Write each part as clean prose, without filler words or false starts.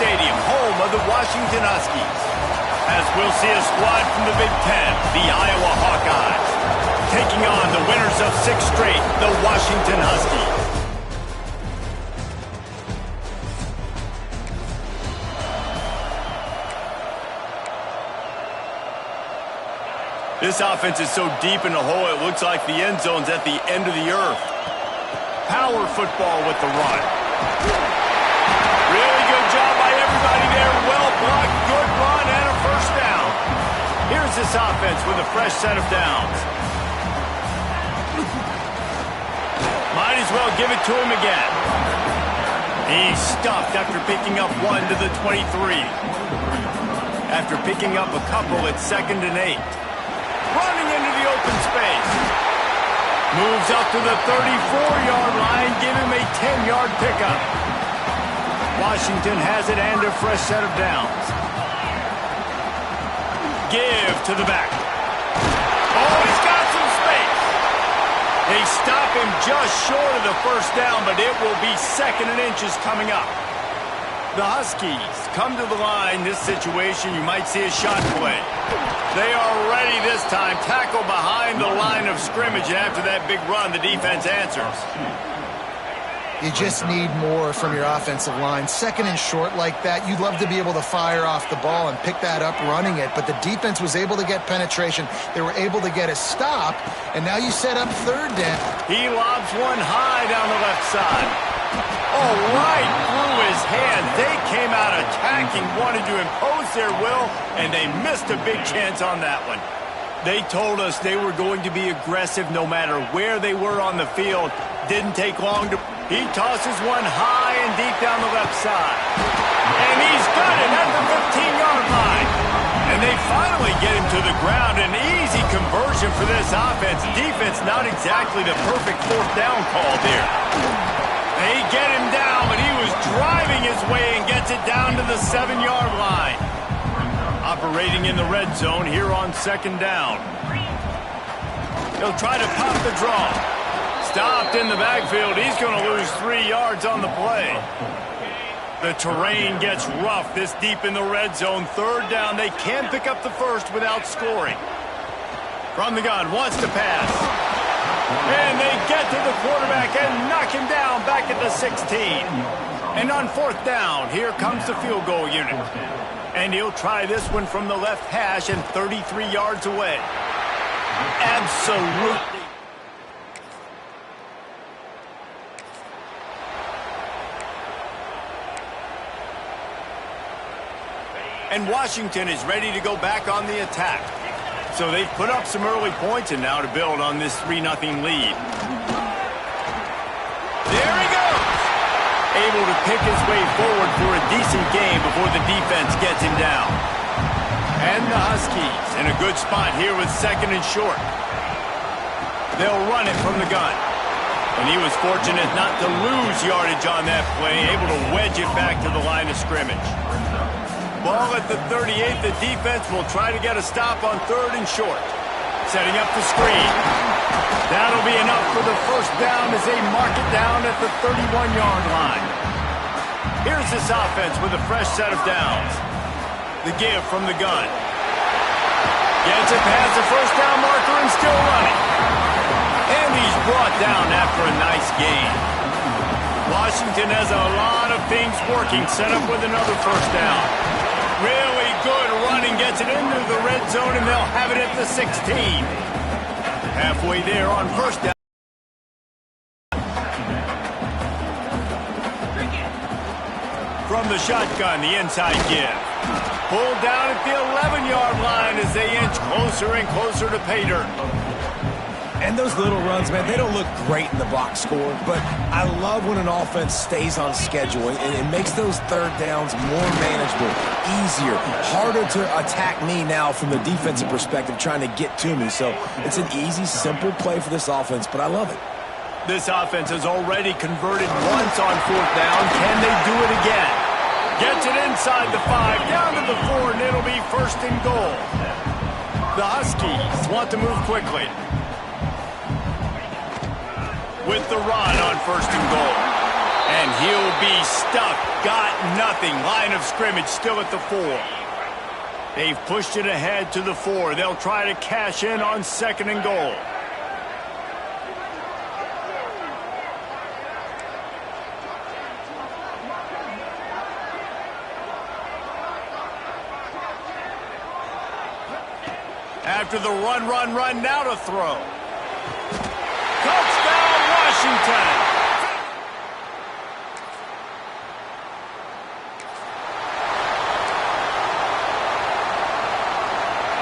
Stadium, home of the Washington Huskies. As we'll see a squad from the Big Ten, the Iowa Hawkeyes, taking on the winners of 6 straight, the Washington Huskies. This offense is so deep in the hole, it looks like the end zone's at the end of the earth. Power football with the run. Really good job by everybody there. Well blocked, good run, and a first down. Here's this offense with a fresh set of downs. Might as well give it to him again. He's stuffed after picking up 1 to the 23. After picking up a couple, it's 2nd and 8. Running into the open space. Moves up to the 34-yard line. Give him a 10-yard pickup. Washington has it and a fresh set of downs. Give to the back. Oh, he's got some space. They stop him just short of the first down, but it will be 2nd and inches coming up. The Huskies come to the line. This situation, you might see a shot play. They are ready this time. Tackle behind the line of scrimmage, and after that big run, the defense answers. You just need more from your offensive line. 2nd and short like that, you'd love to be able to fire off the ball and pick that up running it, but the defense was able to get penetration. They were able to get a stop, and now you set up 3rd down. He lobs one high down the left side. Oh, right through his hand. They came out attacking, wanted to impose their will, and they missed a big chance on that one. They told us they were going to be aggressive no matter where they were on the field. Didn't take long to... He tosses one high and deep down the left side. And he's got it at the 15-yard line. And they finally get him to the ground. An easy conversion for this offense. Defense not exactly the perfect 4th down call there. They get him down, but he was driving his way and gets it down to the 7-yard line. Operating in the red zone here on 2nd down. He'll try to pop the draw. Stopped in the backfield. He's going to lose 3 yards on the play. The terrain gets rough this deep in the red zone. 3rd down. They can pick up the first without scoring. From the gun, wants to pass. And they get to the quarterback and knock him down back at the 16. And on 4th down, here comes the field goal unit. And he'll try this one from the left hash and 33 yards away. Absolutely. And Washington is ready to go back on the attack. So they've put up some early points and now to build on this 3-0 lead. There he goes! Able to pick his way forward for a decent game before the defense gets him down. And the Huskies in a good spot here with 2nd and short. They'll run it from the gun. And he was fortunate not to lose yardage on that play, able to wedge it back to the line of scrimmage. Ball at the 38. The defense will try to get a stop on 3rd and short. Setting up the screen. That'll be enough for the first down as they mark it down at the 31-yard line. Here's this offense with a fresh set of downs. The give from the gun. Gets it past the first down marker and still running. And he's brought down after a nice gain. Washington has a lot of things working. Set up with another first down. Really good running, gets it into the red zone, and they'll have it at the 16. Halfway there on first down. From the shotgun, the inside give. Pulled down at the 11-yard line as they inch closer and closer to pay dirt. And those little runs, man, they don't look great in the box score, but I love when an offense stays on schedule, and it makes those 3rd downs more manageable, easier, harder to attack me now from the defensive perspective trying to get to me. So it's an easy, simple play for this offense, but I love it. This offense has already converted once on 4th down. Can they do it again? Gets it inside the 5, down to the 4, and it'll be 1st and goal. The Huskies want to move quickly. With the run on 1st and goal. And he'll be stuck. Got nothing. Line of scrimmage still at the 4. They've pushed it ahead to the 4. They'll try to cash in on 2nd and goal. After the run, now to throw. Touchdown, Washington!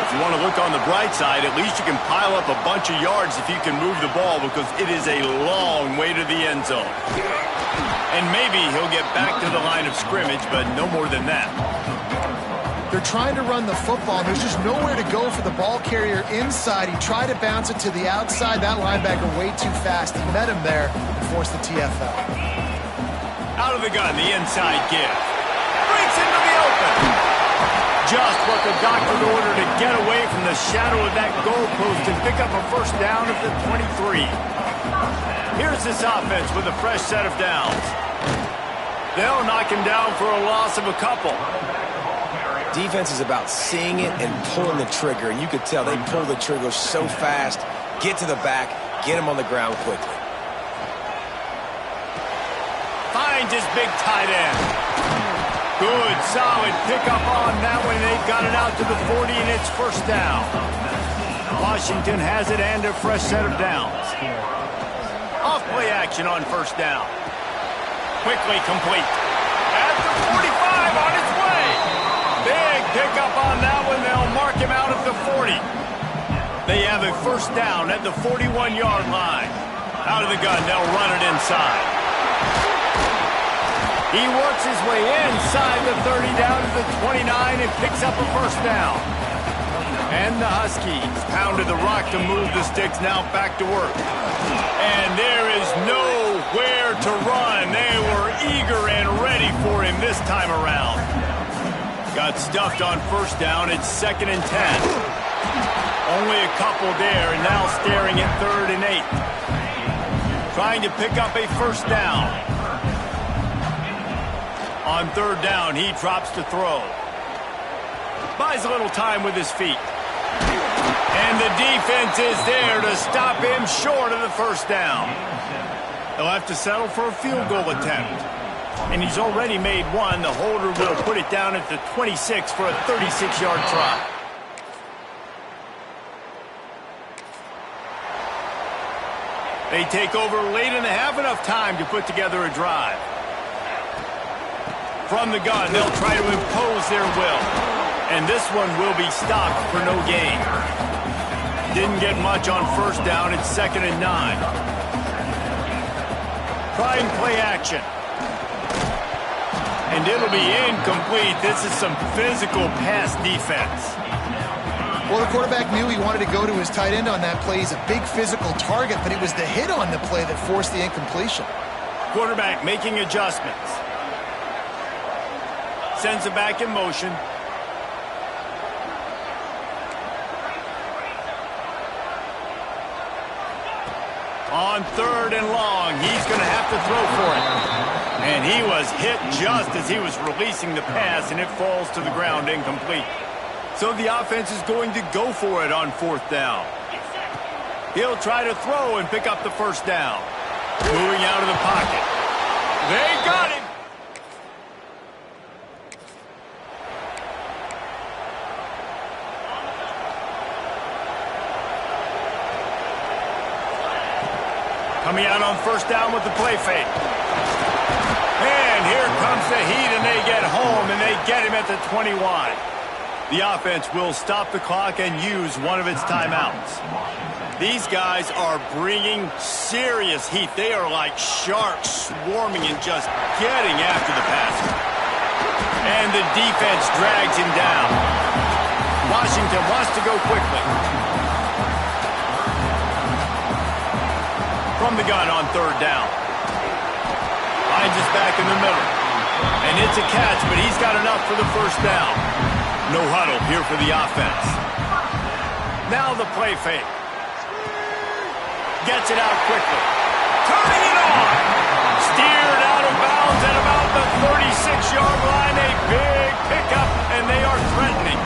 If you want to look on the bright side, at least you can pile up a bunch of yards if you can move the ball, because it is a long way to the end zone. And maybe he'll get back to the line of scrimmage, but no more than that. They're trying to run the football. There's just nowhere to go for the ball carrier inside. He tried to bounce it to the outside. That linebacker way too fast. He met him there and forced the TFL. Out of the gun, the inside give. Breaks into the open. Just what the doctor ordered to get away from the shadow of that goalpost and pick up a first down at the 23. Here's this offense with a fresh set of downs. They'll knock him down for a loss of a couple. Defense is about seeing it and pulling the trigger, and you could tell they pull the trigger so fast, get to the back, get him on the ground quickly. Finds his big tight end. Good, solid pickup on that one. They've got it out to the 40, and it's first down. Washington has it and a fresh set of downs. Off play action on first down. Quickly complete. At the 45 on its way. Big pickup on that one. They'll mark him out at the 40. They have a first down at the 41-yard line. Out of the gun, they'll run it inside. He works his way inside the 30 down to the 29 and picks up a first down. And the Huskies pounded the rock to move the sticks, now back to work. And there is nowhere to run. They were eager and ready for him this time around. Got stuffed on first down. It's 2nd and 10. Only a couple there, and now staring at 3rd and 8. Trying to pick up a first down. On 3rd down, he drops to throw. Buys a little time with his feet. And the defense is there to stop him short of the first down. They'll have to settle for a field goal attempt. And he's already made one. The holder will put it down at the 26 for a 36-yard try. They take over late in the half, enough time to put together a drive. From the gun, they'll try to impose their will. And this one will be stopped for no gain. Didn't get much on first down. It's 2nd and 9. Try and play action. And it'll be incomplete. This is some physical pass defense. Well, the quarterback knew he wanted to go to his tight end on that play. He's a big physical target, but it was the hit on the play that forced the incompletion. Quarterback making adjustments. Sends it back in motion. On 3rd and long, he's going to have to throw for it. And he was hit just as he was releasing the pass, and it falls to the ground incomplete. So the offense is going to go for it on 4th down. He'll try to throw and pick up the first down. Moving out of the pocket. They got him. Coming out on first down with the play fake. And here comes the heat, and they get home, and they get him at the 21. The offense will stop the clock and use one of its timeouts. These guys are bringing serious heat. They are like sharks swarming and just getting after the passer. And the defense drags him down. Washington wants to go quickly. From the gun on 3rd down. Finds us back in the middle. And it's a catch, but he's got enough for the first down. No huddle here for the offense. Now the play fake. Gets it out quickly. Turning it on. Steered out of downs at about the 36-yard line. A big pickup, and they are threatening.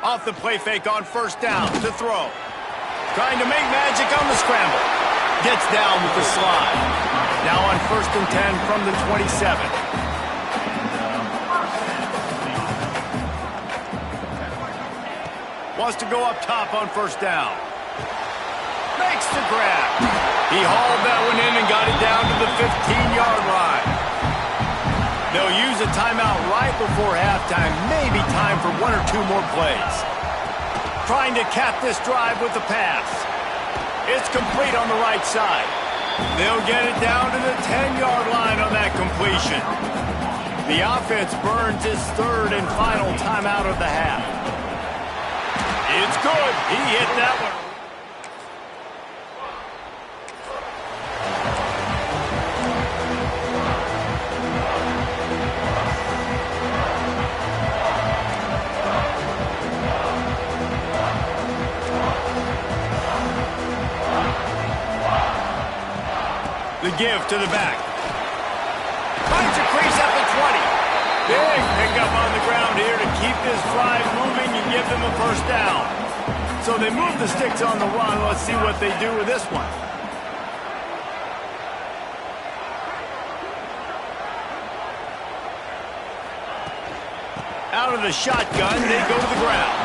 Off the play fake on first down to throw. Trying to make magic on the scramble. Gets down with the slide. Now on 1st and 10 from the 27. Wants to go up top on first down. Makes the grab. He hauled that one in and got it down to the 15-yard line. They'll use a timeout right before halftime. Maybe time for 1 or 2 more plays. Trying to cap this drive with the pass. It's complete on the right side. They'll get it down to the 10-yard line on that completion. The offense burns its 3rd and final timeout of the half. It's good. He hit that one. The give to the back. Finds a crease at the 20. Big pickup on the ground here to keep this drive moving and give them a first down. So they move the sticks on the run. Let's see what they do with this one. Out of the shotgun, they go to the ground.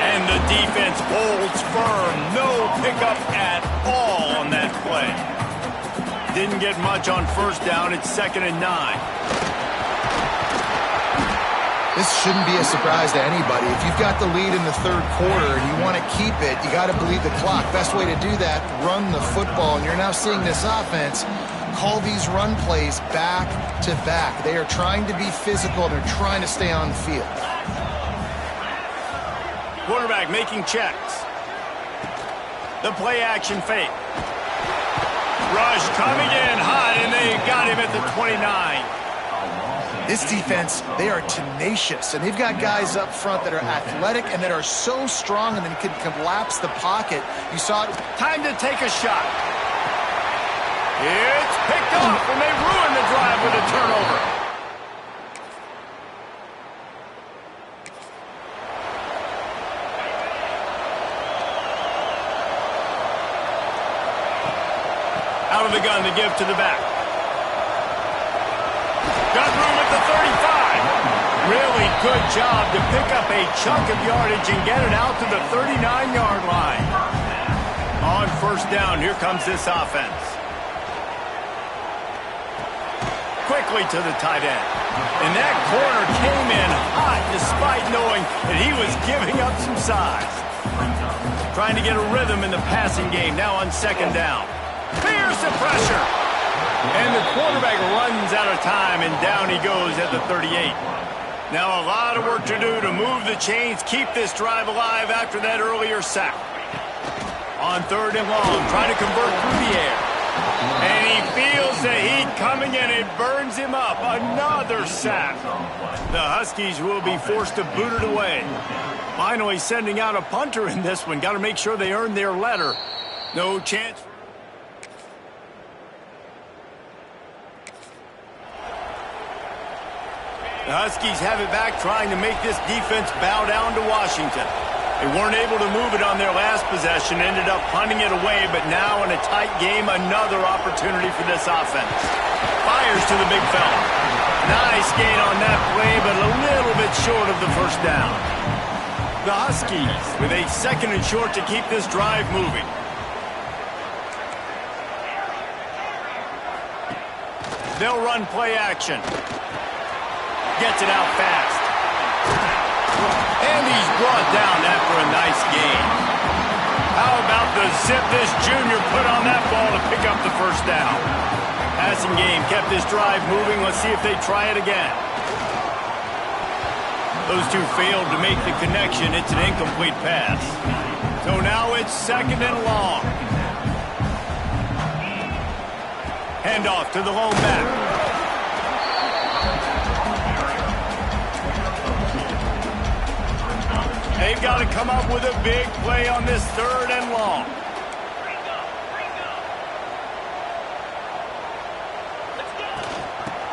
And the defense holds firm. No pickup at all on that play. Didn't get much on first down. It's 2nd and 9. This shouldn't be a surprise to anybody. If you've got the lead in the 3rd quarter and you want to keep it, you got to bleed the clock. Best way to do that, run the football. And you're now seeing this offense call these run plays back to back. They are trying to be physical. They're trying to stay on the field. Quarterback making checks. The play action fake. Rush coming in hot, and they got him at the 29. This defense, they are tenacious, and they've got guys up front that are athletic and that are so strong and then can collapse the pocket. You saw it. Time to take a shot. It's picked off, and they ruin the drive with a turnover. Out of the gun to give to the back. Got room at the 35. Really good job to pick up a chunk of yardage and get it out to the 39-yard line. On first down, here comes this offense. Quickly to the tight end. And that corner came in hot despite knowing that he was giving up some size. Trying to get a rhythm in the passing game now on 2nd down. Fierce the pressure. And the quarterback runs out of time, and down he goes at the 38. Now a lot of work to do to move the chains, keep this drive alive after that earlier sack. On 3rd and long, trying to convert through the air. And he feels the heat coming and it burns him up. Another sack. The Huskies will be forced to boot it away. Finally sending out a punter in this one. Got to make sure they earn their letter. No chance. The Huskies have it back, trying to make this defense bow down to Washington. They weren't able to move it on their last possession, ended up punting it away, but now in a tight game, another opportunity for this offense. Fires to the big fella. Nice gain on that play, but a little bit short of the first down. The Huskies with a 2nd and short to keep this drive moving. They'll run play action. Gets it out fast. And he's brought down after a nice gain. How about the zip this junior put on that ball to pick up the first down? Passing game kept this drive moving. Let's see if they try it again. Those two failed to make the connection. It's an incomplete pass. So now it's 2nd and long. Handoff to the lone back. They've got to come up with a big play on this 3rd and long.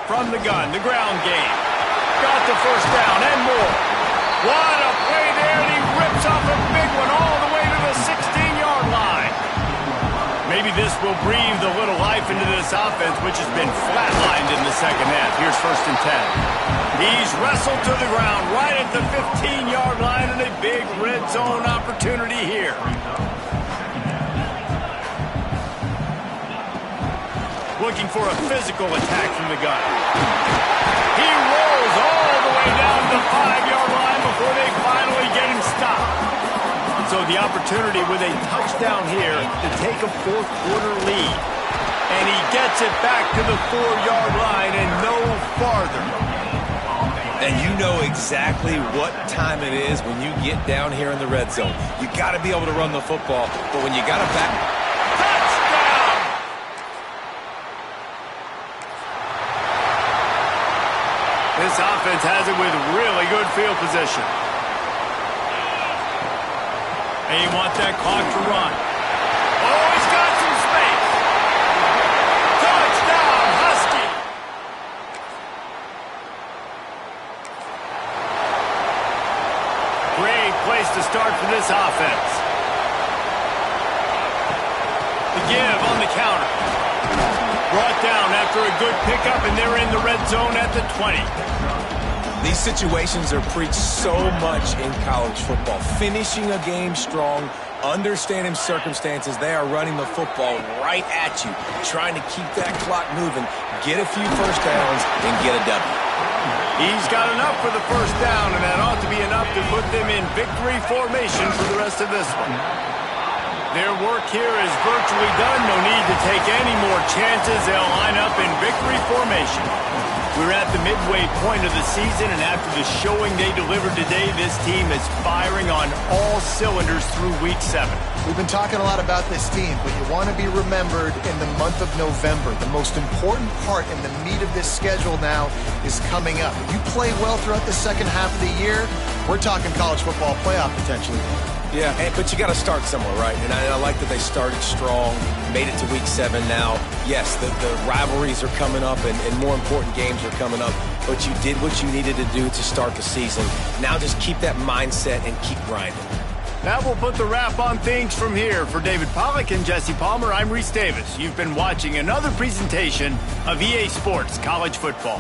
From the gun, the ground game. Got the first down and more. What a play there, and he rips off a big one all the way to the 16-yard line. Maybe this will breathe a little life into this offense, which has been flatlined in the second half. Here's 1st and 10. He's wrestled to the ground right at the 15-yard line, and a big red zone opportunity here. Looking for a physical attack from the gun. He rolls all the way down to the 5-yard line before they finally get him stopped. So the opportunity with a touchdown here to take a 4th-quarter lead. And he gets it back to the 4-yard line and no farther. And you know exactly what time it is when you get down here in the red zone. You got to be able to run the football, but when you got it back... Touchdown! This offense has it with really good field position. And you want that clock to run. Oh, he's got some space. Touchdown, Husky. Great place to start for this offense. The give on the counter. Brought down after a good pickup, and they're in the red zone at the 20. These situations are preached so much in college football. Finishing a game strong, understanding circumstances. They are running the football right at you, trying to keep that clock moving, get a few first downs, and get a W. He's got enough for the first down, and that ought to be enough to put them in victory formation for the rest of this one. Their work here is virtually done. No need to take any more chances. They'll line up in victory formation. We're at the midway point of the season, and after the showing they delivered today, this team is firing on all cylinders through Week 7. We've been talking a lot about this team, but you want to be remembered in the month of November. The most important part in the meat of this schedule now is coming up. If you play well throughout the second half of the year, we're talking college football playoff potentially. Yeah, but you got to start somewhere, right? And I like that they started strong, made it to Week 7 now. Yes, the rivalries are coming up, and more important games are coming up, but you did what you needed to do to start the season. Now just keep that mindset and keep grinding. That will put the wrap on things from here. For David Pollack and Jesse Palmer, I'm Reese Davis. You've been watching another presentation of EA Sports College Football.